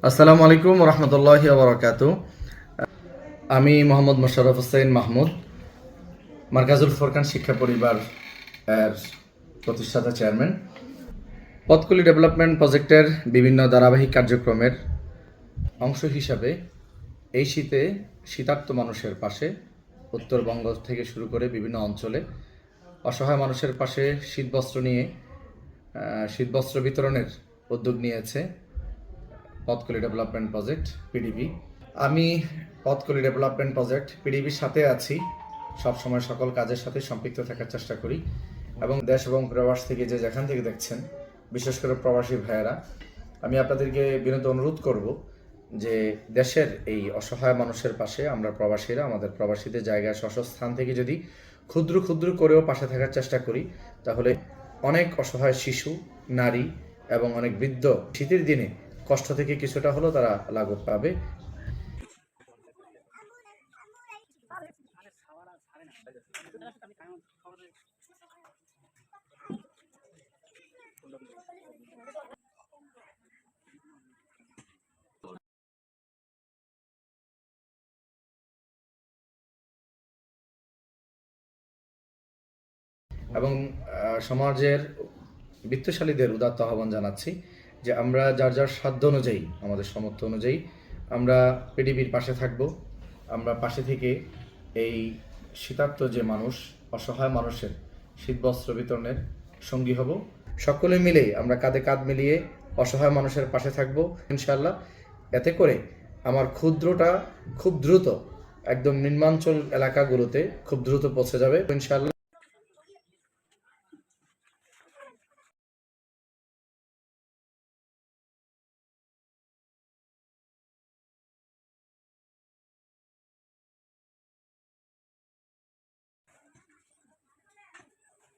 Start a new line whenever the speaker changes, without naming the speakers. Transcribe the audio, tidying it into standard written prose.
আসসালামু আলাইকুম রহমতুল্লাহি ওয়া আমি মোহাম্মদ মোশাররফ হোসেন মাহমুদ, মার্কাজুল ফোরকান শিক্ষা পরিবার এর প্রতিষ্ঠাতা চেয়ারম্যান। পথকুলি ডেভেলপমেন্ট প্রজেক্টের বিভিন্ন ধারাবাহিক কার্যক্রমের অংশ হিসাবে এই শীতে শীতার্ত মানুষের পাশে উত্তরবঙ্গ থেকে শুরু করে বিভিন্ন অঞ্চলে অসহায় মানুষের পাশে শীতবস্ত্র বিতরণের উদ্যোগ নিয়েছে পথকুলি ডেভেলপমেন্ট প্রজেক্ট পিডিপি। আমি পথকুলি ডেভেলপমেন্ট প্রজেক্ট পিডিবির সাথে আছি, সবসময় সকল কাজের সাথে সম্পৃক্ত থাকার চেষ্টা করি এবং দেশ এবং প্রবাস থেকে যে যেখান থেকে দেখছেন, বিশেষ করে প্রবাসী ভাইয়েরা, আমি আপনাদেরকে বিনীত অনুরোধ করব যে দেশের এই অসহায় মানুষের পাশে আমরা প্রবাসীরা আমাদের প্রবাসীদের জায়গায় স্থান থেকে যদি ক্ষুদ্র ক্ষুদ্র করেও পাশে থাকার চেষ্টা করি, তাহলে অনেক অসহায় শিশু, নারী এবং অনেক বৃদ্ধ শীতের দিনে কষ্ট থেকে কিছুটা হলেও তারা লাঘব পাবে। এবং সমাজের বিত্তশালীদের উদাত্ত আহ্বান জানাচ্ছি যে আমরা যার যার সাধ্য অনুযায়ী, আমাদের সামর্থ্য অনুযায়ী আমরা পিডিবির পাশে থাকব। আমরা পাশে থেকে এই শীতার্ত যে মানুষ, অসহায় মানুষের শীতবস্ত্র বিতরণের সঙ্গী হব। সকলে মিলে আমরা কাঁধে কাঁধ মিলিয়ে অসহায় মানুষের পাশে থাকব ইনশাআল্লাহ। এতে করে আমার ক্ষুদ্রটা খুব দ্রুত একদম নিম্নাঞ্চল এলাকাগুলোতে খুব দ্রুত পৌঁছে যাবে ইনশাআল্লাহ।